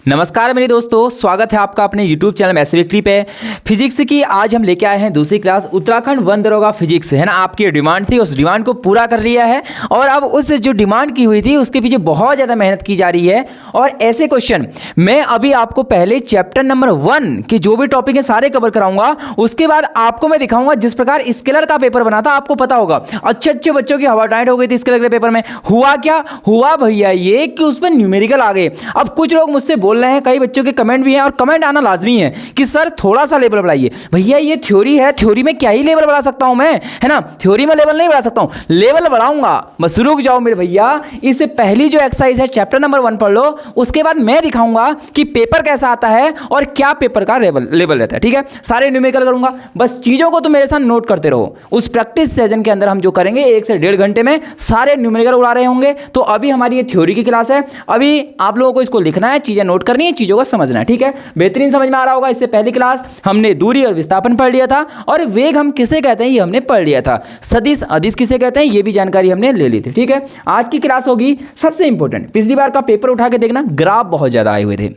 नमस्कार मेरे दोस्तों, स्वागत है आपका अपने YouTube चैनल मैथ्स विक्ट्री पे। फिजिक्स की आज हम लेके आए हैं दूसरी क्लास उत्तराखंड वन दरोगा फिजिक्स, है ना। आपकी डिमांड थी, उस डिमांड को पूरा कर लिया है और अब उस जो डिमांड की हुई थी उसके पीछे बहुत ज़्यादा मेहनत की जा रही है। और ऐसे क्वेश्चन मैं अभी आपको पहले चैप्टर नंबर 1 के जो भी टॉपिक है सारे कवर कराऊंगा। उसके बाद आपको मैं दिखाऊंगा जिस प्रकार स्केलर का पेपर बना था। आपको पता होगा अच्छे अच्छे बच्चों की हवा टाइट हो गई थी स्केलर के पेपर में। हुआ क्या हुआ भैया, ये कि उसमें न्यूमेरिकल आ गए। अब कुछ लोग मुझसे बोल रहे हैं, कई बच्चों के कमेंट भी हैं और कमेंट आना लाजमी है कि सर थोड़ा सा लेवल बढ़ाइए। भैया ये थ्योरी है, थ्योरी में क्या ही लेवल बढ़ा सकता हूं मैं, है ना। थ्योरी में लेवल नहीं बढ़ा सकता हूं, लेवल बढ़ाऊंगा। बस रुक जाओ मेरे भैया। इससे पहली जो एक्सरसाइज है चैप्टर नंबर 1 पढ़ लो, उसके बाद मैं दिखाऊंगा कि पेपर कैसा आता है और क्या पेपर का लेवल रहता है। ठीक है, सारे न्यूमेरिकल करूंगा। बस चीजों को तो मेरे साथ नोट करते रहो। उस प्रैक्टिस सेशन के अंदर हम जो करेंगे 1 से 1.5 घंटे में सारे न्यूमेरिकल उड़ा रहे होंगे। तो अभी हमारी ये थ्योरी की क्लास है, अभी आप लोगों को इसको लिखना है, चीजें नोट करनी है, चीजों को समझना है। ठीक है, बेहतरीन समझ में आ रहा होगा। इससे पहली क्लास हमने दूरी और विस्थापन पढ़ लिया था और वेग हम किसे कहते हैं ये हमने पढ़ लिया था। सदिश अदिश किसे कहते हैं ये भी जानकारी हमने ले ली थी। ठीक है, आज की क्लास होगी सबसे इंपॉर्टेंट। पिछली बार का पेपर उठा के देखना, ग्राफ बहुत ज्यादा आए हुए थे।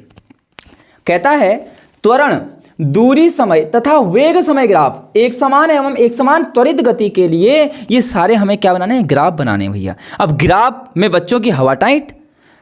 कहता है त्वरण, दूरी, समय तथा वेग समय ग्राफ एक समान एवं एक समान त्वरित गति के लिए ये सारे हमें क्या बनाने हैं, ग्राफ बनाने हैं भैया। अब ग्राफ में बच्चों की हवा टाइट,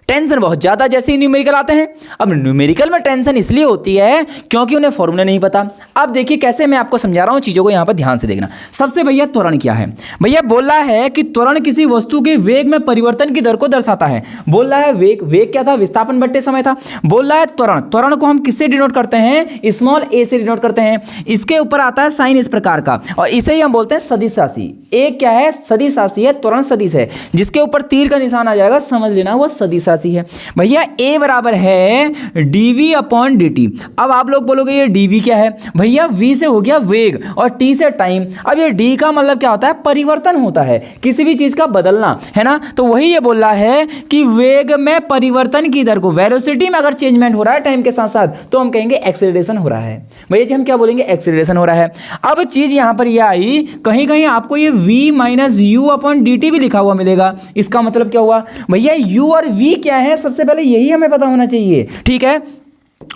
टेंशन बहुत ज्यादा जैसे ही न्यूमेरिकल आते हैं। अब न्यूमेरिकल में टेंशन इसलिए होती है क्योंकि उन्हें फॉर्मूला नहीं पता। अब देखिए कैसे मैं आपको समझा रहा हूं, चीजों को यहां पर ध्यान से देखना। सबसे भैया त्वरण क्या है, भैया बोल रहा है कि त्वरण किसी वस्तु के वेग में परिवर्तन की दर को दर्शाता है। बोल रहा है वेग क्या था, विस्थापन बट्टे समय था। बोल रहा है त्वरण को हम किससे डिनोट करते हैं, स्मॉल ए से डिनोट करते हैं। इसके ऊपर आता है साइन इस प्रकार का और इसे ही हम बोलते हैं सदिश राशि। एक क्या है, सदिश राशि है, त्वरण सदिश है। जिसके ऊपर तीर का निशान आ जाएगा समझ लेना वो सदिश राशि है भैया। A बराबर है dv अपॉन dt। अब आप लोग बोलोगे ये dv क्या है भैया, v से हो गया वेग और t से टाइम। अब ये d का मतलब क्या होता है, परिवर्तन होता है, किसी भी चीज का बदलना, है ना। तो वही ये बोल रहा है कि वेग में परिवर्तन की दर को, वेलोसिटी में अगर चेंजमेंट हो रहा है टाइम के साथ साथ तो हम कहेंगे एक्सेलरेशन हो रहा है। भैया जी हम क्या बोलेंगे, एक्सेलरेशन हो रहा है। अब चीज यहां पर यह आई, कहीं कहीं आपको ये v minus you upon dt भी लिखा हुआ मिलेगा। इसका मतलब क्या हुआ भैया, u और v क्या है, सबसे पहले यही हमें पता होना चाहिए। ठीक है,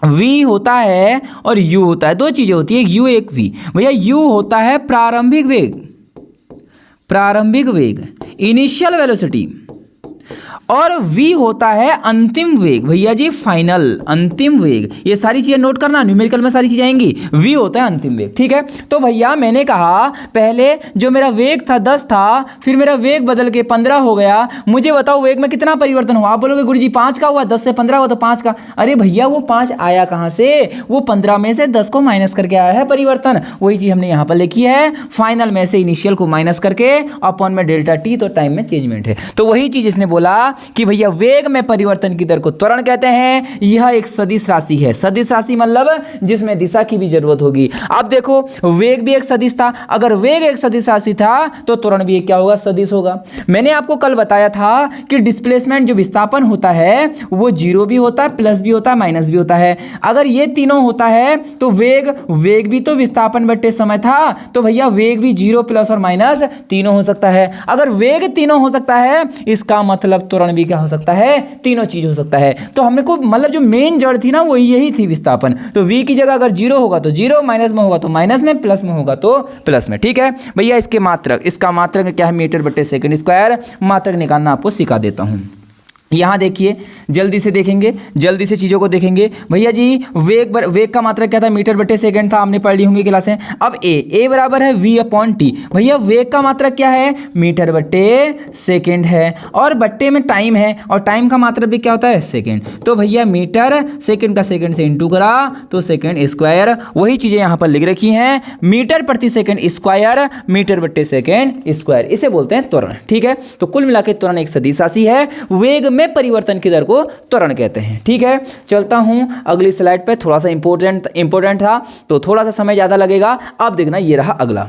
v होता है और u होता है, दो चीजें होती है, u एक v। भैया u होता है प्रारंभिक वेग, इनिशियल वेलोसिटी, और v होता है अंतिम वेग। भैया जी फाइनल, अंतिम वेग। ये सारी चीजें नोट करना, न्यूमेरिकल में सारी चीजें आएंगी। v होता है अंतिम वेग। ठीक है, तो भैया मैंने कहा पहले जो मेरा वेग था 10 था, फिर मेरा वेग बदल के 15 हो गया। मुझे बताओ वेग में कितना परिवर्तन हुआ। आप बोलोगे गुरुजी 5 का हुआ, 10 से 15 हुआ तो 5 का। अरे भैया वो 5 आया कहां से, वो 15 में से 10 को माइनस करके आया है परिवर्तन। वही चीज हमने यहां पर लिखी है, फाइनल में से इनिशियल को माइनस करके अपॉन में डेल्टा टी, तो टाइम में चेंजमेंट है। तो वही चीज इसने बोला कि भैया वेग में परिवर्तन की दर को त्वरण कहते हैं। यह एक सदिश राशि है। सदिश राशि मतलब जिसमें दिशा की भी जरूरत होगी। अब देखो वेग भी एक सदिश था, अगर वेग एक सदिश राशि था तो त्वरण भी क्या होगा, सदिश होगा। मैंने आपको कल बताया था कि डिस्प्लेसमेंट जो विस्थापन होता है वो जीरो भी होता है, प्लस भी होता है, माइनस भी होता है। अगर ये तीनों होता है तो वेग भी तो विस्थापन बट्टे समय था, तो भैया वेग भी जीरो प्लस और माइनस तीनों हो सकता है। अगर वेग तीनों हो सकता है इसका मतलब त्वरण भी क्या हो सकता है, तीनों चीज हो सकता है। तो हमने को मतलब जो मेन जड़ थी ना वो यही थी विस्थापन। तो v की जगह अगर जीरो होगा तो जीरो, माइनस में होगा तो माइनस में, प्लस में होगा तो प्लस में। ठीक है भैया, इसका मात्रक क्या है, मीटर बट्टे सेकंड स्क्वायर। मात्रक निकालना आपको सिखा देता हूं। यहाँ देखिए जल्दी से देखेंगे, जल्दी से चीज़ों को देखेंगे। भैया जी वेग का मात्रक क्या था, मीटर बट्टे सेकंड था, हमने पढ़ ली होंगी क्लासें। अब ए बराबर है v अपॉन टी। भैया वेग का मात्रक क्या है, मीटर बट्टे सेकंड है, और बट्टे में टाइम है, और टाइम का मात्रक भी क्या होता है, सेकंड। तो भैया मीटर सेकंड का सेकंड से इंटू करा तो सेकंड स्क्वायर। वही चीज़ें यहाँ पर लिख रखी हैं, मीटर प्रति सेकंड स्क्वायर, मीटर बट्टे सेकंड स्क्वायर, इसे बोलते हैं त्वरण। ठीक है, तो कुल मिला के त्वरण एक सदिश राशि है, वेग में परिवर्तन की दर को त्वरण कहते हैं। ठीक है, चलता हूं अगली स्लाइड पे। थोड़ा सा इंपॉर्टेंट था तो थोड़ा सा समय ज्यादा लगेगा। अब देखना ये रहा अगला।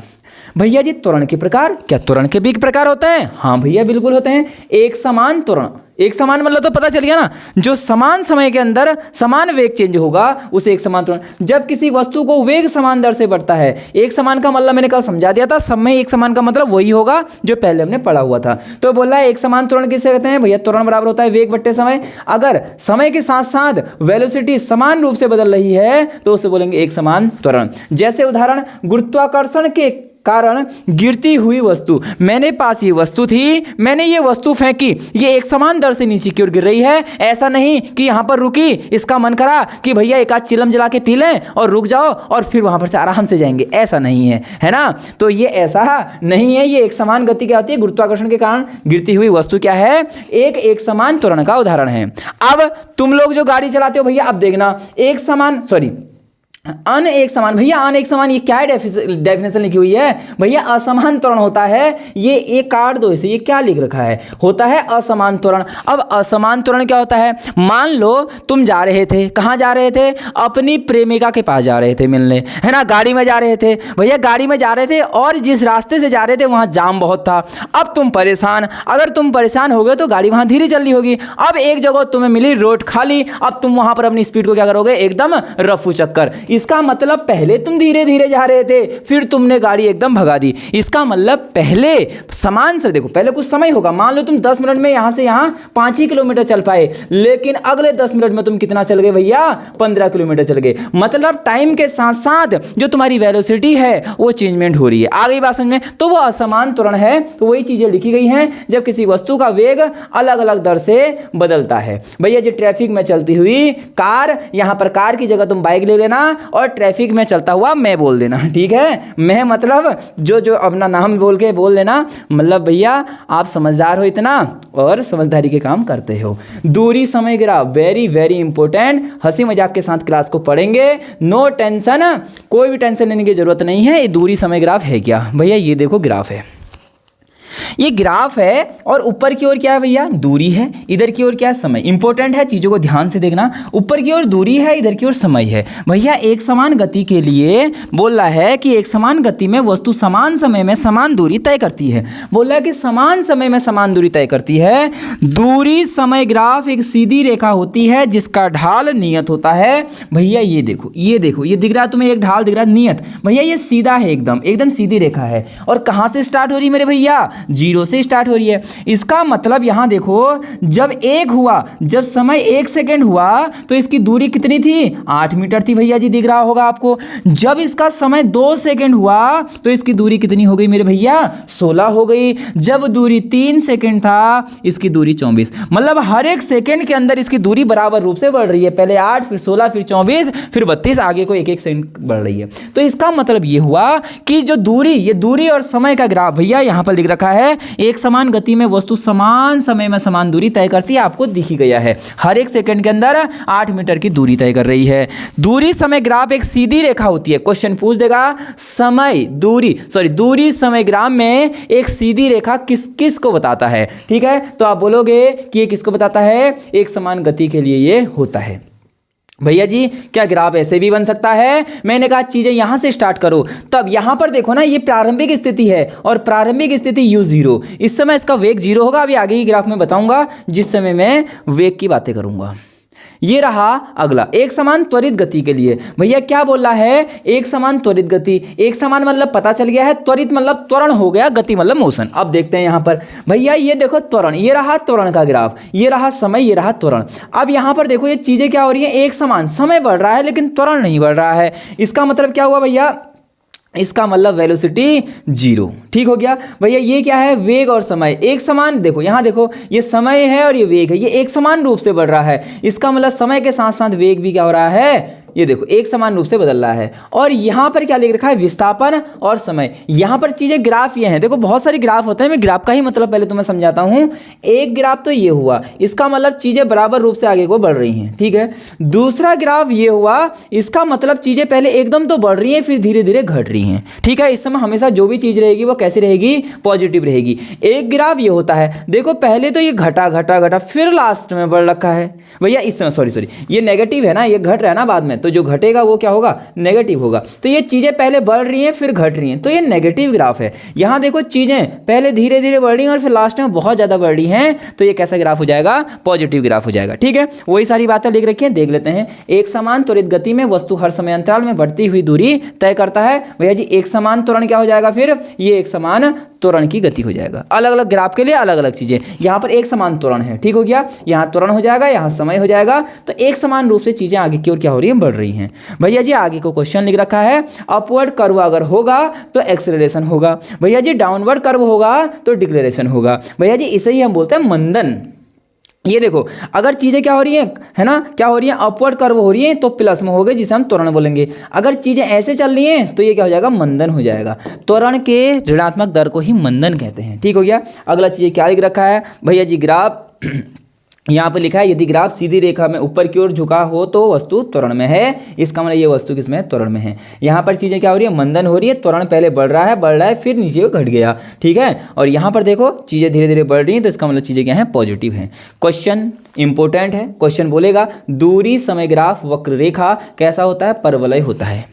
भैया जी त्वरण के प्रकार, क्या त्वरण के भी प्रकार होते हैं, हाँ भैया बिल्कुल होते हैं। एक समान त्वरण, एक समान मतलब तो पता चल गया ना, जो समान समय के अंदर समान वेग चेंज होगा उसे एक समान त्वरण। जब किसी वस्तु को वेग समान दर से बढ़ता है, एक समान का मतलब मैंने कल समझा दिया था, समय एक समान का मतलब वही होगा जो पहले हमने पढ़ा हुआ था। तो बोला है एक समान त्वरण किसे कहते हैं भैया, त्वरण बराबर होता है वेग बट्टे समय। अगर समय के साथ साथ वेलोसिटी समान रूप से बदल रही है तो उसे बोलेंगे एक समान त्वरण। जैसे उदाहरण, गुरुत्वाकर्षण के कारण गिरती हुई वस्तु, मेरे पास ये वस्तु थी, मैंने ये वस्तु फेंकी, ये एक समान दर से नीचे की ओर गिर रही है। ऐसा नहीं कि यहाँ पर रुकी, इसका मन करा कि भैया एक आध चिलम जला के पी लें और रुक जाओ और फिर वहाँ पर से आराम से जाएंगे, ऐसा नहीं है, है ना। तो ये ऐसा नहीं है, ये एक समान गति क्या होती है, गुरुत्वाकर्षण के कारण गिरती हुई वस्तु क्या है, एक समान त्वरण का उदाहरण है। अब तुम लोग जो गाड़ी चलाते हो भैया, अब देखना एक समान, सॉरी अन एक समान, भैया अन एक समान ये क्या है, डेफिनेशन लिखी हुई है भैया, असमान त्वरण होता है। ये एक काट दो इसे, ये क्या लिख रखा है, होता है असमान त्वरण। अब असमान त्वरण क्या होता है, मान लो तुम जा रहे थे, कहाँ जा रहे थे, अपनी प्रेमिका के पास जा रहे थे मिलने, है ना, गाड़ी में जा रहे थे भैया, गाड़ी में जा रहे थे और जिस रास्ते से जा रहे थे वहाँ जाम बहुत था। अब तुम परेशान, अगर तुम परेशान हो गए तो गाड़ी वहाँ धीरे चल रही होगी। अब एक जगह तुम्हें मिली रोड खाली, अब तुम वहाँ पर अपनी स्पीड को क्या करोगे, एकदम रफू चक्कर। इसका मतलब पहले तुम धीरे धीरे जा रहे थे, फिर तुमने गाड़ी एकदम भगा दी। इसका मतलब पहले समान से देखो, पहले कुछ समय होगा, मान लो तुम 10 मिनट में यहां से यहां 5 ही किलोमीटर चल पाए, लेकिन अगले 10 मिनट में तुम कितना चल गए भैया, 15 किलोमीटर चल गए। मतलब टाइम के साथ साथ जो तुम्हारी वेलोसिटी है वो चेंजमेंट हो रही है। आ गई बात समझ में, तो वो असमान त्वरण है। तो वही चीजें लिखी गई हैं जब किसी वस्तु का वेग अलग अलग दर से बदलता है। भैया जो ट्रैफिक में चलती हुई कार, यहां पर कार की जगह तुम बाइक ले लेना और ट्रैफिक में चलता हुआ मैं बोल देना, ठीक है। मैं मतलब जो अपना नाम बोल के बोल देना, मतलब भैया आप समझदार हो इतना और समझदारी के काम करते हो। दूरी समय ग्राफ वेरी वेरी इंपॉर्टेंट, हंसी मजाक के साथ क्लास को पढ़ेंगे, नो टेंशन, कोई भी टेंशन लेने की जरूरत नहीं है। ये दूरी समय ग्राफ है क्या भैया, ये देखो ग्राफ है, ये ग्राफ है और ऊपर की ओर क्या है भैया, दूरी है, इधर की ओर क्या है, समय। इंपॉर्टेंट है, चीजों को ध्यान से देखना, ऊपर की ओर दूरी है, इधर की ओर समय है। भैया एक समान गति के लिए बोल रहा है कि एक समान गति में वस्तु समान समय में समान दूरी तय करती है। बोल रहा है कि समान समय में समान दूरी तय करती है। दूरी समय ग्राफ एक सीधी रेखा होती है जिसका ढाल नियत होता है। भैया ये देखो, ये देखो, ये दिख रहा है तुम्हें, एक ढाल दिख रहा है नियत। भैया ये सीधा है, एकदम एकदम सीधी रेखा है। और कहाँ से स्टार्ट हो रही है मेरे भैया, 0 से स्टार्ट हो रही है। इसका मतलब यहां देखो, जब एक हुआ, जब समय 1 सेकेंड हुआ तो इसकी दूरी कितनी थी, 8 मीटर थी। भैया जी दिख रहा होगा आपको। जब इसका समय 2 सेकेंड हुआ तो इसकी दूरी कितनी हो गई मेरे भैया, 16 हो गई। जब दूरी 3 सेकेंड था इसकी दूरी 24। मतलब हर एक सेकेंड के अंदर इसकी दूरी बराबर रूप से बढ़ रही है, पहले 8 फिर 16 फिर 24 फिर 32, आगे को एक सेकेंड बढ़ रही है। तो इसका मतलब ये हुआ कि जो दूरी, ये दूरी और समय का ग्राफ भैया यहां पर लिख रखा है। एक समान गति में वस्तु समान समय में समान दूरी तय करती है, आपको दिख ही गया है। हर एक सेकंड के अंदर 8 मीटर की दूरी तय कर रही है। दूरी समय ग्राफ एक सीधी रेखा होती है। क्वेश्चन पूछ देगा, समय दूरी समय ग्राफ में एक सीधी रेखा किस किस को बताता है, ठीक है। तो आप बोलोगे कि ये किसको बताता है, एक समान गति के लिए ये होता है। भैया जी क्या ग्राफ ऐसे भी बन सकता है, मैंने कहा चीजें यहां से स्टार्ट करो। तब यहां पर देखो ना, ये प्रारंभिक स्थिति है और प्रारंभिक स्थिति u0, इस समय इसका वेग 0 होगा। अभी आगे की ग्राफ में बताऊंगा जिस समय मैं वेग की बातें करूंगा। ये रहा अगला, एक समान त्वरित गति के लिए। भैया क्या बोल रहा है, एक समान त्वरित गति। एक समान मतलब पता चल गया है, त्वरित मतलब त्वरण हो गया, गति मतलब मोशन। अब देखते हैं यहां पर भैया, ये देखो त्वरण, ये रहा त्वरण का ग्राफ, ये रहा समय, ये रहा त्वरण। अब यहां पर देखो ये चीजें क्या हो रही है, एक समान समय बढ़ रहा है लेकिन त्वरण नहीं बढ़ रहा है। इसका मतलब क्या हुआ भैया, इसका मतलब वेलोसिटी 0, ठीक हो गया। भैया ये क्या है, वेग और समय एक समान, देखो यहां देखो, ये समय है और ये वेग है, ये एक समान रूप से बढ़ रहा है। इसका मतलब समय के साथ साथ वेग भी क्या हो रहा है, ये देखो एक समान रूप से बदल रहा है। और यहां पर क्या लिख रखा है, विस्थापन और समय। यहां पर चीजें ग्राफ ये हैं, देखो बहुत सारे ग्राफ होते हैं, मैं ग्राफ का ही मतलब पहले तुम्हें समझाता हूं। एक ग्राफ तो ये हुआ, इसका मतलब चीजें बराबर रूप से आगे को बढ़ रही हैं, ठीक है। दूसरा ग्राफ ये हुआ, इसका मतलब चीजें पहले एकदम तो बढ़ रही हैं फिर धीरे धीरे घट रही हैं, ठीक है। इस समय हमेशा जो भी चीज रहेगी वो कैसी रहेगी, पॉजिटिव रहेगी। एक ग्राफ ये होता है, देखो पहले तो ये घटा घटा घटा फिर लास्ट में बढ़ रखा है। भैया इस समय सॉरी ये नेगेटिव है ना, ये घट रहा है ना बाद में, तो जो घटेगा वो क्या होगा, नेगेटिव होगा। तो ये चीज़ें पहले बढ़ रही हैं फिर घट रही हैं, तो ये नेगेटिव ग्राफ है। यहाँ देखो चीज़ें पहले धीरे धीरे बढ़ रही हैं और फिर लास्ट में बहुत ज़्यादा बढ़ रही हैं, तो ये कैसा ग्राफ हो जाएगा, पॉजिटिव ग्राफ हो जाएगा। ठीक है, वही सारी बातें लिख रखी हैं, देख लेते हैं। एक समान त्वरित गति में वस्तु हर समय अंतराल में बढ़ती हुई दूरी तय करता है। भैया जी एक समान त्वरण क्या हो जाएगा, फिर ये एक समान त्वरण की गति हो जाएगा। अलग अलग ग्राफ के लिए अलग अलग चीजें, यहाँ पर एक समान त्वरण है, ठीक हो गया, यहाँ त्वरण हो जाएगा, यहाँ समय हो जाएगा, तो एक समान रूप से चीजें आगे की ओर क्या हो रही है, बढ़ रही हैं। भैया जी आगे को क्वेश्चन लिख रखा है, अपवर्ड कर्व अगर होगा तो एक्सेलरेशन होगा, भैया जी डाउनवर्ड कर्व होगा तो डिक्लेरेशन होगा। भैया जी इसे ही हम बोलते हैं मंदन। ये देखो अगर चीज़ें क्या हो रही हैं, है ना, क्या हो रही हैं, अपवर्ड कर्व हो रही हैं तो प्लस में हो गए, जिसे हम त्वरण बोलेंगे। अगर चीज़ें ऐसे चल रही हैं तो ये क्या हो जाएगा, मंदन हो जाएगा। त्वरण के ऋणात्मक दर को ही मंदन कहते हैं। ठीक हो गया। अगला चीज़ क्या लिख रखा है भैया जी, ग्राफ यहाँ पर लिखा है यदि ग्राफ सीधी रेखा में ऊपर की ओर झुका हो तो वस्तु त्वरण में है। इसका मतलब ये वस्तु किसमें है, त्वरण में है। यहाँ पर चीज़ें क्या हो रही है, मंदन हो रही है, त्वरण पहले बढ़ रहा है फिर नीचे घट गया। ठीक है, और यहाँ पर देखो चीज़ें धीरे धीरे बढ़ रही हैं, तो इसका मतलब चीज़ें क्या है, पॉजिटिव हैं। क्वेश्चन इंपॉर्टेंट है, क्वेश्चन बोलेगा दूरी समय ग्राफ वक्र रेखा कैसा होता है, परवलय होता है।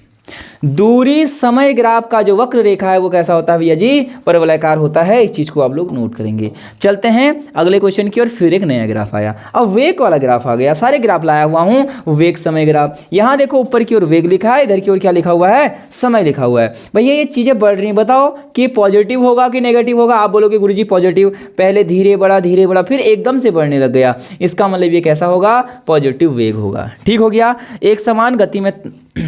दूरी समय ग्राफ का जो वक्र रेखा है वो कैसा होता है भैया जी, परवलयाकार होता है। इस चीज को आप लोग नोट करेंगे। चलते हैं अगले क्वेश्चन की ओर। फिर एक नया ग्राफ आया, अब वेग वाला ग्राफ आ गया। सारे ग्राफ लाया हुआ हूं, वेग समय ग्राफ। यहां देखो ऊपर की ओर वेग लिखा है, इधर की ओर क्या लिखा हुआ है, समय लिखा हुआ है। भैया ये चीजें बढ़ रही हैं, बताओ कि पॉजिटिव होगा कि नेगेटिव होगा। आप बोलोगे गुरुजी पॉजिटिव, पहले धीरे बढ़ा फिर एकदम से बढ़ने लग गया, इसका मतलब ये कैसा होगा, पॉजिटिव वेग होगा। ठीक हो गया। एक समान गति में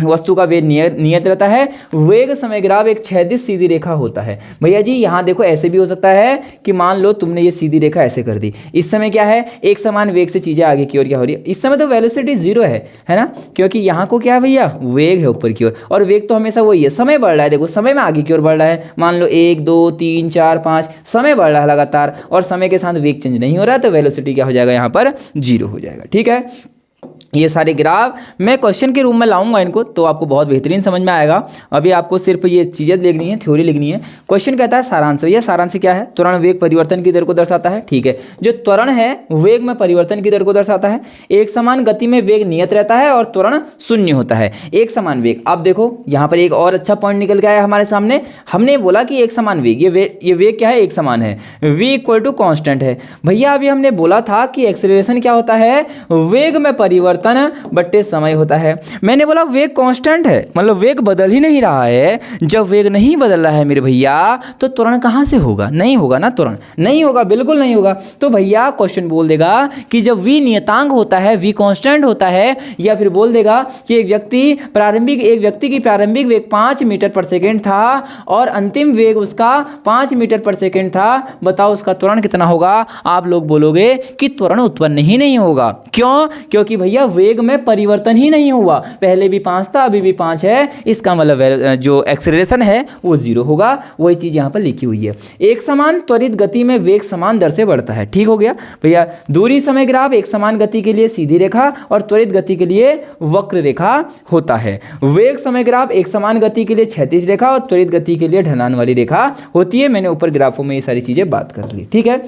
वस्तु का वेग नियत रहता है। वेग समय ग्राफ एक क्षैतिज सीधी रेखा होता है। भैया जी यहाँ देखो ऐसे भी हो सकता है कि मान लो तुमने ये सीधी रेखा ऐसे कर दी, इस समय क्या है, एक समान वेग से चीजें आगे की ओर क्या हो रही है। इस समय तो वेलोसिटी 0 है ना, क्योंकि यहाँ को क्या है भैया, वेग है ऊपर की ओर, और वेग तो हमेशा वही है, समय बढ़ रहा है। देखो समय में आगे की ओर बढ़ रहा है, मान लो 1 2 3 4 5 समय बढ़ रहा है लगातार, और समय के साथ वेग चेंज नहीं हो रहा है, तो वेलोसिटी क्या हो जाएगा, यहाँ पर 0 हो जाएगा। ठीक है, ये सारे ग्राफ मैं क्वेश्चन के रूप में लाऊंगा इनको, तो आपको बहुत बेहतरीन समझ में आएगा। अभी आपको सिर्फ ये चीज़ें लिखनी है, थ्योरी लिखनी है। क्वेश्चन कहता है सारांश। ये सारांश क्या है, त्वरण वेग परिवर्तन की दर को दर्शाता है। ठीक है, जो त्वरण है वेग में परिवर्तन की दर को दर्शाता है। एक समान गति में वेग नियत रहता है और त्वरण शून्य होता है। एक समान वेग, आप देखो यहाँ पर एक और अच्छा पॉइंट निकल के आया हमारे सामने। हमने बोला कि एक समान वेग, ये वेग क्या है, एक समान है, v इक्वल टू कॉन्स्टेंट है। भैया अभी हमने बोला था कि एक्सेलरेशन क्या होता है, वेग में परिवर्तन बट्टे समय होता है। मैंने बोला वेग कांस्टेंट है, मतलब वेग बदल ही नहीं रहा है। जब वेग नहीं बदल रहा है मेरे भैया, तो त्वरण कहाँ से होगा, नहीं होगा ना, त्वरण नहीं होगा, बिल्कुल नहीं होगा। तो भैया क्वेश्चन बोल देगा कि जब v नियतांक होता है, v कांस्टेंट होता है, या फिर बोल देगा कि एक व्यक्ति की प्रारंभिक वेग 5 मीटर पर सेकेंड था और अंतिम वेग उसका 5 मीटर पर सेकेंड था, बताओ उसका त्वरण कितना होगा। आप लोग बोलोगे कि त्वरण उत्पन्न ही नहीं होगा। क्यों, क्योंकि भैया वेग में परिवर्तन ही नहीं हुआ, पहले भी 5 था अभी भी 5 है, इसका मतलब जो एक्सेलरेशन है वो 0 होगा। वही चीज यहाँ पर लिखी हुई है। एक समान त्वरित गति में वेग समान दर से बढ़ता है। ठीक हो गया भैया। दूरी समय ग्राफ एक समान गति के लिए सीधी रेखा और त्वरित गति के लिए वक्र रेखा होता है। वेग समय ग्राफ एक समान गति के लिए क्षैतिज रेखा और त्वरित गति के लिए ढलान वाली रेखा होती है। मैंने ऊपर ग्राफों में ये सारी चीजें बात कर ली। ठीक है,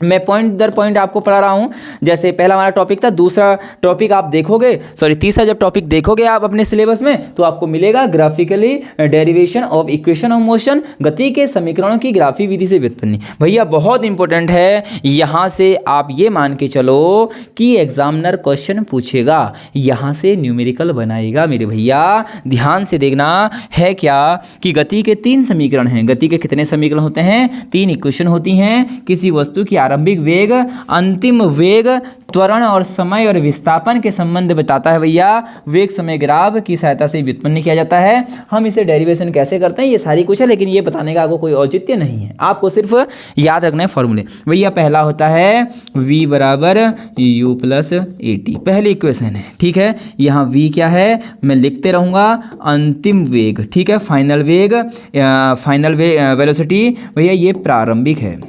मैं पॉइंट दर पॉइंट आपको पढ़ा रहा हूँ। जैसे पहला हमारा टॉपिक था, दूसरा टॉपिक आप देखोगे, तीसरा जब टॉपिक देखोगे आप अपने सिलेबस में, तो आपको मिलेगा graphically derivation of equation of motion, गति के समीकरणों की ग्राफी विधि से व्युत्पत्ति। भैया बहुत इंपॉर्टेंट है, यहाँ से आप ये मान के चलो कि एग्जामिनर क्वेश्चन पूछेगा, यहाँ से न्यूमेरिकल बनाएगा मेरे भैया। ध्यान से देखना है क्या कि गति के 3 समीकरण हैं। गति के कितने समीकरण होते हैं, 3 इक्वेशन होती हैं। किसी वस्तु की आरंभिक वेग, अंतिम वेग, त्वरण और समय और विस्थापन के संबंध बताता है भैया। वेग समय ग्राफ की सहायता से व्युत्पन्न किया जाता है। हम इसे डेरिवेशन कैसे करते हैं ये सारी कुछ है, लेकिन ये बताने का आपको कोई औचित्य नहीं है, आपको सिर्फ याद रखना है फॉर्मूले। भैया पहला होता है v बराबर u प्लस at, पहली इक्वेशन है। ठीक है, यहाँ v क्या है मैं लिखते रहूँगा, अंतिम वेग। ठीक है, फाइनल वेग वेलोसिटी भैया ये प्रारंभिक है,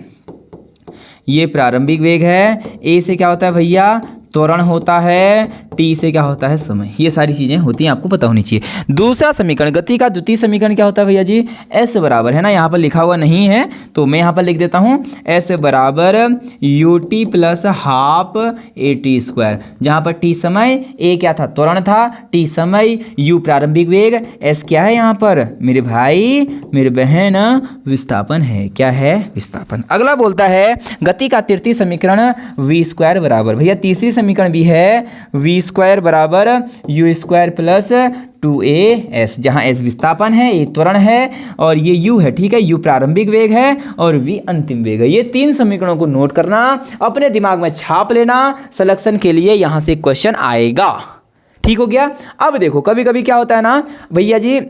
ये प्रारंभिक वेग है। ए से क्या होता है भैया, त्वरण होता है। टी से क्या होता है समय। ये सारी चीज़ें होती हैं, आपको पता होनी चाहिए। दूसरा समीकरण, गति का द्वितीय समीकरण क्या होता है भैया जी, एस बराबर, है ना, यहाँ पर लिखा हुआ नहीं है तो मैं यहाँ पर लिख देता हूँ एस बराबर U T plus half A T square, जहाँ पर टी समय, ए क्या था, त्वरण था, टी समय, यू प्रारंभिक वेग, एस क्या है यहाँ पर मेरे भाई मेरे बहन, विस्थापन है। क्या है, विस्थापन। अगला बोलता है गति का तृतीय समीकरण वी स्क्वायर बराबर, भैया तीसरी समीकरण भी है वी स्क्वायर बराबर यू स्क्वायर प्लस 2as, जहाँ s विस्थापन है, ए त्वरण है और ये u है, ठीक है, u प्रारंभिक वेग है और v अंतिम वेग है। ये तीन समीकरणों को नोट करना, अपने दिमाग में छाप लेना, सिलेक्शन के लिए यहाँ से क्वेश्चन आएगा। ठीक हो गया। अब देखो कभी कभी क्या होता है ना भैया जी,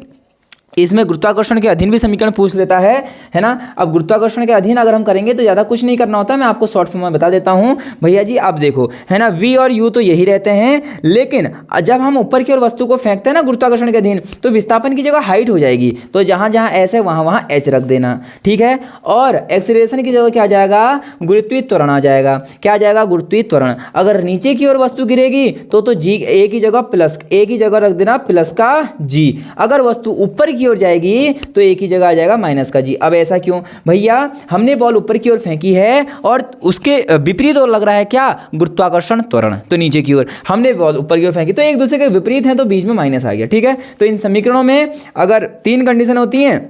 इसमें गुरुत्वाकर्षण के अधीन भी समीकरण पूछ लेता है ना। अब गुरुत्वाकर्षण के अधीन अगर हम करेंगे तो ज़्यादा कुछ नहीं करना होता, मैं आपको शॉर्ट फॉर्म में बता देता हूँ भैया जी। अब देखो है ना, v और u तो यही रहते हैं, लेकिन जब हम ऊपर की ओर वस्तु को फेंकते हैं ना गुरुत्वाकर्षण के अधीन, तो विस्थापन की जगह हाइट हो जाएगी, तो जहाँ जहाँ s है वहाँ वहाँ h रख देना, ठीक है। और एक्सीलरेशन की जगह क्या आ जाएगा, गुरुत्वीय त्वरण आ जाएगा। क्या आ जाएगा, गुरुत्वीय त्वरण। अगर नीचे की ओर वस्तु गिरेगी तो g, a की जगह प्लस, a की जगह रख देना प्लस का g। अगर वस्तु ऊपर की ओर जाएगी तो एक ही जगह आ जाएगा माइनस का जी। अब ऐसा क्यों भैया, हमने बॉल ऊपर की ओर फेंकी है और उसके विपरीत ओर लग रहा है क्या, गुरुत्वाकर्षण त्वरण, तो नीचे की ओर हमने बॉल ऊपर की ओर फेंकी, तो एक दूसरे के विपरीत है तो बीच में माइनस आ गया, ठीक है। तो इन समीकरणों में अगर तीन कंडीशन होती हैं,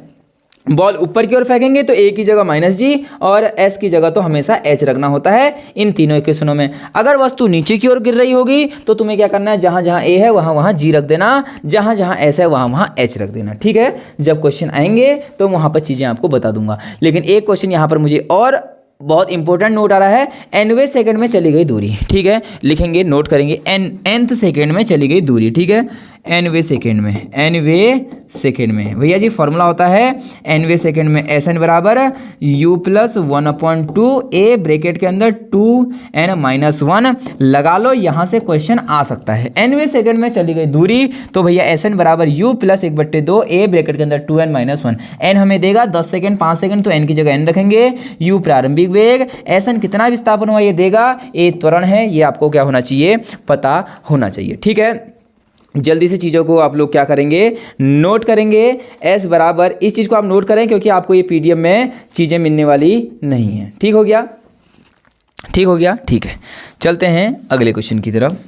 बॉल ऊपर की ओर फेंकेंगे तो ए की जगह माइनस जी और एस की जगह तो हमेशा एच रखना होता है इन तीनों इक्वेशनों में। अगर वस्तु नीचे की ओर गिर रही होगी तो तुम्हें क्या करना है, जहां जहां ए है वहां वहां जी रख देना, जहां जहां एस है वहां वहां एच रख देना, ठीक है। जब क्वेश्चन आएंगे तो वहां पर चीजें आपको बता दूंगा। लेकिन एक क्वेश्चन यहां पर मुझे और बहुत इंपॉर्टेंट नोट आ रहा है, nवें सेकंड में चली गई दूरी, ठीक है, लिखेंगे नोट करेंगे, nth सेकंड में चली गई दूरी, ठीक है, nवें सेकंड में, nवें सेकंड में भैया जी फॉर्मूला होता है nवें सेकंड में Sn बराबर u प्लस 1/2 a ब्रैकेट के अंदर 2n-1 लगा लो, यहाँ से क्वेश्चन आ सकता है। nवें सेकंड में चली गई दूरी तो भैया Sn बराबर u प्लस 1/2 a ब्रैकेट के अंदर 2n-1, n हमें देगा 10 सेकंड 5 सेकंड, तो n की जगह n रखेंगे, u प्रारंभिक वेग, Sn कितना विस्थापन हुआ ये देगा, a त्वरण है, ये आपको क्या होना चाहिए, पता होना चाहिए, ठीक है। जल्दी से चीज़ों को आप लोग क्या करेंगे, नोट करेंगे। s बराबर, इस चीज़ को आप नोट करें क्योंकि आपको ये पीडीएफ में चीज़ें मिलने वाली नहीं है। ठीक हो गया, ठीक हो गया, ठीक है। चलते हैं अगले क्वेश्चन की तरफ।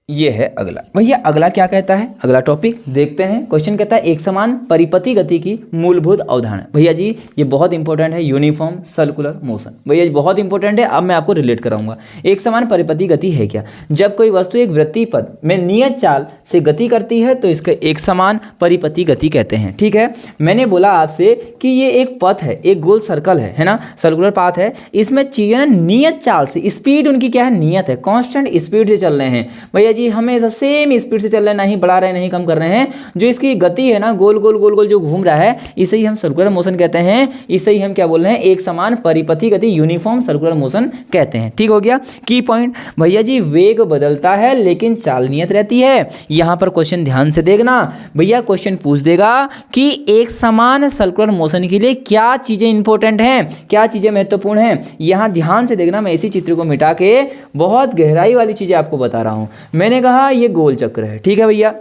ये है अगला भैया, अगला क्या कहता है, अगला टॉपिक देखते हैं। क्वेश्चन कहता है एक समान परिपथी गति की मूलभूत अवधारणा। भैया जी ये बहुत इंपॉर्टेंट है, यूनिफॉर्म सर्कुलर मोशन, भैया जी बहुत इंपॉर्टेंट है। अब मैं आपको रिलेट कराऊंगा। एक समान परिपथी गति है क्या, जब कोई वस्तु एक वृत्तीय पथ में नियत चाल से गति करती है तो इसका एक समान परिपथी गति कहते हैं, ठीक है। मैंने बोला आपसे कि ये एक पथ है, एक गोल सर्कल है ना, सर्कुलर पाथ है, इसमें चीजें ना नियत चाल से, स्पीड उनकी क्या है, नियत है, कांस्टेंट स्पीड से चल रहे हैं भैया जी, हमेशा सेम स्पीड से चल रहे हैं, नहीं बढ़ा रहे हैं नहीं कम कर रहे हैं। जो इसकी गति है ना, गोल गोल गोल गोल जो घूम रहा है, इसे ही हम सर्कुलर मोशन कहते हैं, इसे ही हम क्या बोल रहे हैं, एक समान परिपथी गति, यूनिफॉर्म सर्कुलर मोशन कहते हैं। ठीक हो गया। की पॉइंट भैया जी, वेग बदलता है लेकिन चाल नियत रहती है। यहां पर क्वेश्चन ध्यान से देखना भैया, क्वेश्चन पूछ देगा कि एक समान सर्कुलर मोशन के लिए क्या चीजें इंपॉर्टेंट हैं, क्या चीजें महत्वपूर्ण हैं। यहां ध्यान से देखना, मैं इसी चित्र को मिटा के बहुत गहराई वाली चीजें आपको बता रहा हूं। मैंने कहा ये गोल चक्र है, ठीक है भैया,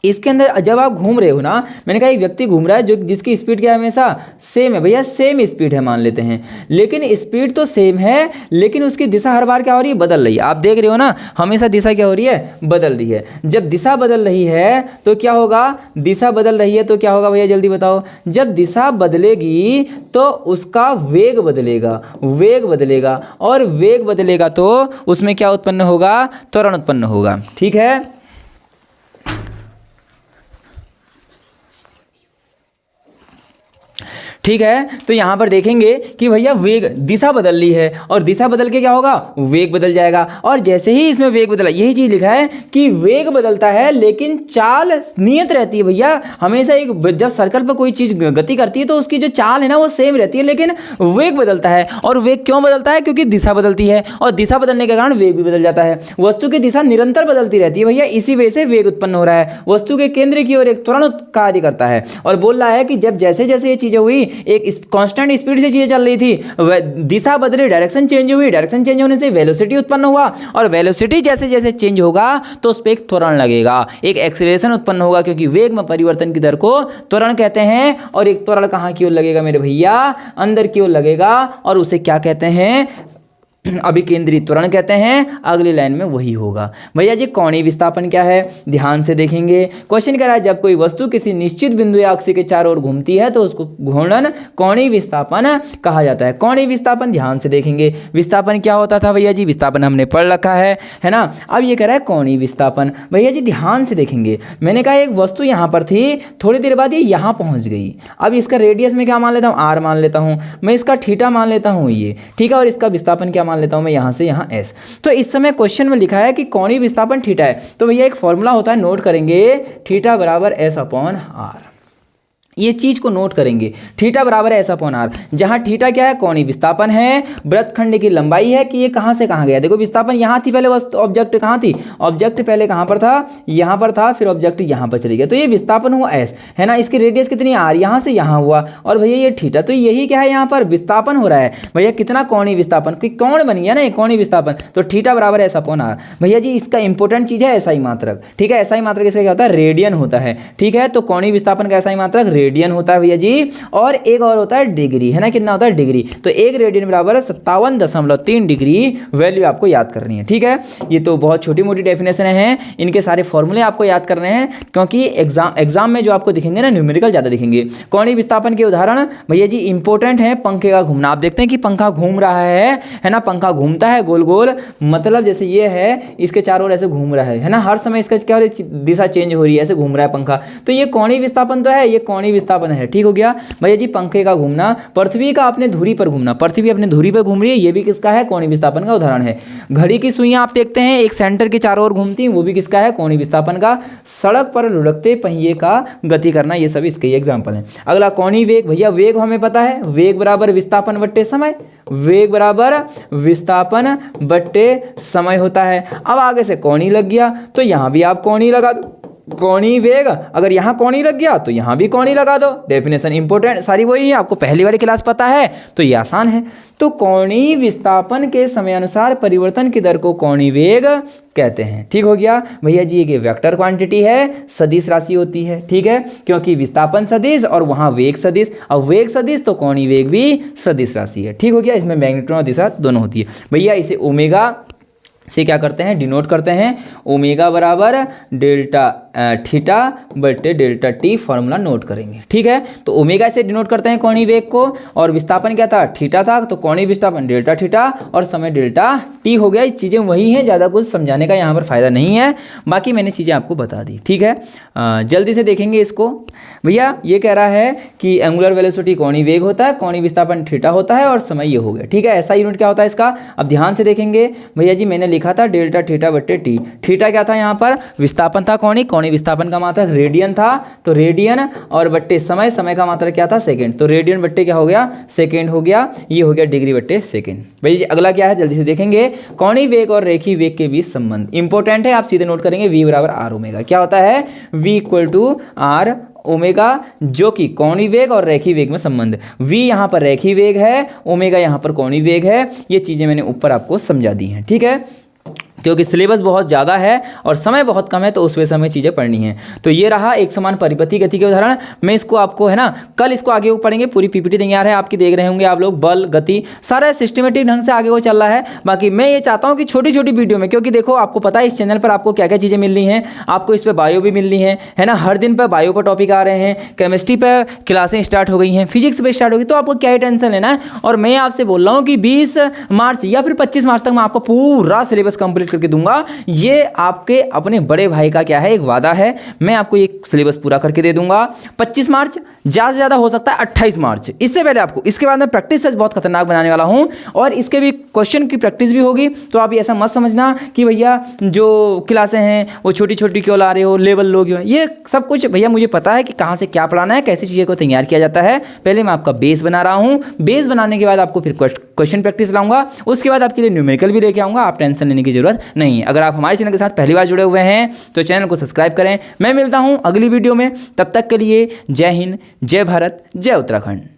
इसके अंदर जब आप घूम रहे हो ना, मैंने कहा एक व्यक्ति घूम रहा है जो जिसकी स्पीड क्या है, हमेशा सेम है भैया, सेम स्पीड है मान लेते हैं, लेकिन स्पीड तो सेम है लेकिन उसकी दिशा हर बार क्या हो रही है, बदल रही है। आप देख रहे हो ना, हमेशा दिशा क्या हो रही है, बदल रही है। जब दिशा बदल रही है तो क्या होगा, दिशा बदल रही है तो क्या होगा भैया, जल्दी बताओ। जब दिशा बदलेगी तो उसका वेग बदलेगा, वेग बदलेगा, और वेग बदलेगा तो उसमें क्या उत्पन्न होगा, त्वरण उत्पन्न होगा, ठीक है। ठीक है, तो यहां पर देखेंगे कि भैया वेग, दिशा बदल रही है और दिशा बदल के क्या होगा, वेग बदल जाएगा। और जैसे ही इसमें वेग बदला, यही चीज लिखा है कि वेग बदलता है लेकिन चाल नियत रहती है भैया। हमेशा एक, जब सर्कल पर कोई चीज गति करती है तो उसकी जो चाल है ना वो सेम रहती है, लेकिन वेग बदलता है। और वेग क्यों बदलता है, क्योंकि दिशा बदलती है, और दिशा बदलने के कारण वेग भी बदल जाता है। वस्तु की दिशा निरंतर बदलती रहती है भैया, इसी वजह से वेग उत्पन्न हो रहा है। वस्तु के केंद्र की ओर एक त्वरण कार्य करता है, और बोल रहा है कि जब जैसे जैसे ये चीजें हुई एक कांस्टेंट स्पीड से चीजें चल रही थी, दिशा बदली, डायरेक्शन चेंज हुई, डायरेक्शन चेंज होने से वेलोसिटी उत्पन्न हुआ, और वेलोसिटी जैसे जैसे चेंज होगा तो उस पर एक त्वरण लगेगा, एक एक्सीलरेशन उत्पन्न होगा, क्योंकि वेग में परिवर्तन की दर को त्वरण कहते हैं। और एक त्वरण कहाँ की ओर लगेगा मेरे भैया, अंदर की ओर लगेगा, और उसे क्या कहते हैं, अभिकेंद्रित त्वरण कहते हैं। अगली लाइन में वही होगा। भैया जी कोणीय विस्थापन क्या है, ध्यान से देखेंगे। क्वेश्चन कह रहा है जब कोई वस्तु किसी निश्चित बिंदु या अक्ष के चारों ओर घूमती है तो उसको घूर्णन कोणीय विस्थापन कहा जाता है। कोणीय विस्थापन ध्यान से देखेंगे, विस्थापन क्या होता था भैया जी, विस्थापन हमने पढ़ रखा है ना। अब ये कह रहा है कोणीय विस्थापन, भैया जी ध्यान से देखेंगे। मैंने कहा एक वस्तु यहाँ पर थी, थोड़ी देर बाद ये यहाँ पहुँच गई। अब इसका रेडियस में क्या मान लेता हूँ, आर मान लेता हूँ, मैं इसका थीटा मान लेता हूँ ये, ठीक है, और इसका विस्थापन क्या लेता हूं मैं यहां से यहां s। तो इस समय क्वेश्चन में लिखा है कि कोणीय विस्थापन थीटा है, तो भैया एक फॉर्मूला होता है, नोट करेंगे, थीटा बराबर s अपॉन आर। ये चीज को नोट करेंगे, थीटा बराबर है s अपॉन आर, जहां थीटा क्या है, कोणीय विस्थापन है, वृत्तखंड की लंबाई है कि ये कहां से कहां गया। देखो विस्थापन यहां थी पहले, वस्तु ऑब्जेक्ट कहां थी, ऑब्जेक्ट पहले कहां पर था, यहां पर था, फिर ऑब्जेक्ट यहां पर चली गया, तो ये विस्थापन हुआ s है ना। इसकी रेडियस कितनी, आर, यहां से यहां हुआ, और भैया ये थीटा, तो यही क्या है, यहां पर विस्थापन हो रहा है भैया, कितना कोणीय विस्थापन, कि कौन बन गया ना कोणीय विस्थापन, तो थीटा बराबर है s अपॉन आर। भैया जी इसका इंपॉर्टेंट चीज है SI मात्रक, ठीक है, SI मात्रक इसका क्या होता है, रेडियन होता है, ठीक है। तो कोणीय विस्थापन का SI मात्रक रेडियन होता है भैया जी, और एक और होता है डिग्री, है ना, कितना होता है डिग्री, तो 1 रेडियन बराबर 57.3 डिग्री वैल्यू आपको याद करनी है, ठीक है। ये तो बहुत छोटी मोटी डेफिनेशन है, इनके सारे फॉर्मूले आपको याद करने हैं, क्योंकि एग्जाम में जो आपको दिखेंगे ना न्यूमेरिकल ज्यादा दिखेंगे। कोणीय विस्थापन के उदाहरण भैया जी इंपॉर्टेंट है, पंखे का घूमना, आप देखते हैं कि पंखा घूम रहा है ना, पंखा घूमता है गोल गोल, मतलब जैसे ये है, इसके चारों ओर ऐसे घूम रहा है ना, हर समय इसका क्या हो रही है, दिशा चेंज हो रही है, ऐसे घूम रहा है पंखा, तो ये कोणीय विस्थापन तो है, ये कोणीय विस्थापन है, ठीक हो गया। भैया जी पंखे का घूमना, पृथ्वी का अपने धुरी पर घूमना, पृथ्वी अपने धुरी पर घूम रही है, ये भी किसका है, कोणीय विस्थापन का उदाहरण है। घड़ी की सुइयां आप देखते हैं एक सेंटर के चारों ओर घूमती हैं, वो भी किसका है, कोणीय विस्थापन का। सड़क पर लुढ़कते पहिए का गति करना, ये सभी इसके एग्जाम्पल हैं। अगला कोणीय वेग, भैया वेग हमें पता है, वेग बराबर विस्थापन बट्टे समय, वेग बराबर विस्थापन बट्टे समय होता है। अब आगे से कोणीय लग गया, तो यहां भी आप कोणीय लगा दो, कोणीय वेग, अगर यहां कोणीय लग गया तो यहां भी कोणीय लगा दो। डेफिनेशन इंपॉर्टेंट सारी वही है, आपको पहली वाली क्लास पता है तो ये आसान है। तो कोणीय विस्थापन के समयानुसार परिवर्तन की दर को कोणीय वेग कहते हैं, ठीक हो गया। भैया जी ये वेक्टर क्वांटिटी है, सदिश राशि होती है, ठीक है, क्योंकि विस्थापन सदिश और वहां वेग सदिश, और वेग सदिश तो कोणीय वेग भी सदिश राशि है, ठीक हो गया। इसमें मैग्नीट्यूड और दिशा दोनों होती है। भैया इसे ओमेगा से क्या करते हैं, डिनोट करते हैं, ओमेगा बराबर डेल्टा थीटा बटे डेल्टा टी, फॉर्मूला नोट करेंगे, ठीक है। तो ओमेगा से डिनोट करते हैं कोणीय वेग को, और विस्थापन क्या था, थीटा था, तो कोणीय विस्थापन डेल्टा थीटा, और समय डेल्टा टी हो गया। ये चीज़ें वही हैं, ज़्यादा कुछ समझाने का यहाँ पर फायदा नहीं है, बाकी मैंने चीज़ें आपको बता दी, ठीक है। जल्दी से देखेंगे इसको। भैया ये कह रहा है कि एंगुलर वेलोसिटी कोणीय वेग होता है, कोणीय विस्थापन थीटा होता है, और समय ये हो गया, ठीक है। ऐसा यूनिट क्या होता है इसका, अब ध्यान से देखेंगे। भैया जी मैंने लिखा था डेल्टा थीटा बट्टे टी, थीटा क्या था यहाँ पर, विस्थापन था, कोणीय विस्थापन का मात्रक रेडियन था, तो रेडियन, और बट्टे समय, समय का मात्रक क्या था, सेकंड, तो रेडियन बट्टे क्या हो गया, सेकंड हो गया, ये हो गया डिग्री बट्टे सेकंड। भैया जी अगला क्या है, जल्दी से देखेंगे, कोणीय वेग और रेखीय वेग के बीच संबंध इंपॉर्टेंट है, आप सीधे नोट करेंगे, v बराबर आर ओमेगा, क्या होता है, v equal to r omega, जो कि कोणीय वेग और रेखीय वेग में संबंध, v यहाँ पर रेखीय वेग है, ओमेगा यहाँ पर कोणीय वेग है। ये चीजें मैंने ऊपर आपको समझा दी हैं, ठीक है, क्योंकि सिलेबस बहुत ज़्यादा है और समय बहुत कम है, तो उस वजह से हमें चीज़ें पढ़नी है। तो ये रहा एक समान परिपथी गति के उदाहरण। मैं इसको आपको है ना कल इसको आगे वो पढ़ेंगे, पूरी पीपीटी तैयार है आपकी, देख रहे होंगे आप लोग, बल गति सारा सिस्टमेटिक ढंग से आगे वो चल रहा है। बाकी मैं ये चाहता हूँ कि छोटी छोटी वीडियो में, क्योंकि देखो आपको पता है इस चैनल पर आपको क्या क्या चीज़ें मिल रही हैं, आपको इस पर बायो भी मिल रही है ना, हर दिन पर बायो पर टॉपिक आ रहे हैं, केमिस्ट्री पर क्लासें स्टार्ट हो गई हैं, फिजिक्स पर स्टार्ट होगी, तो आपको क्या ही टेंशन लेना है। और मैं आपसे बोल रहा हूँ कि 20 मार्च या फिर 25 मार्च तक मैं आपको पूरा सिलेबस कंप्लीट करके दूंगा। ये आपके अपने बड़े भाई का क्या है, एक वादा है, मैं आपको ये सिलेबस पूरा करके दे दूंगा। 25 मार्च ज़्यादा से ज़्यादा हो सकता है 28 मार्च, इससे पहले आपको, इसके बाद मैं प्रैक्टिस सच बहुत खतरनाक बनाने वाला हूं, और इसके भी क्वेश्चन की प्रैक्टिस भी होगी। तो आप ऐसा मत समझना कि भैया जो क्लासें हैं वो छोटी छोटी क्यों ला रहे हो, लेवल लो क्यों, ये सब कुछ भैया मुझे पता है कि कहाँ से क्या पढ़ाना है, कैसी चीज़ें को तैयार किया जाता है। पहले मैं आपका बेस बना रहा हूँ, बेस बनाने के बाद आपको फिर क्वेश्चन प्रैक्टिस लाऊंगा, उसके बाद आपके लिए न्यूमेरिकल भी लेके आऊँगा, आप टेंशन लेने की जरूरत नहीं है। अगर आप हमारे चैनल के साथ पहली बार जुड़े हुए हैं तो चैनल को सब्सक्राइब करें। मैं मिलता हूं अगली वीडियो में, तब तक के लिए जय हिंद, जय भारत, जय उत्तराखंड।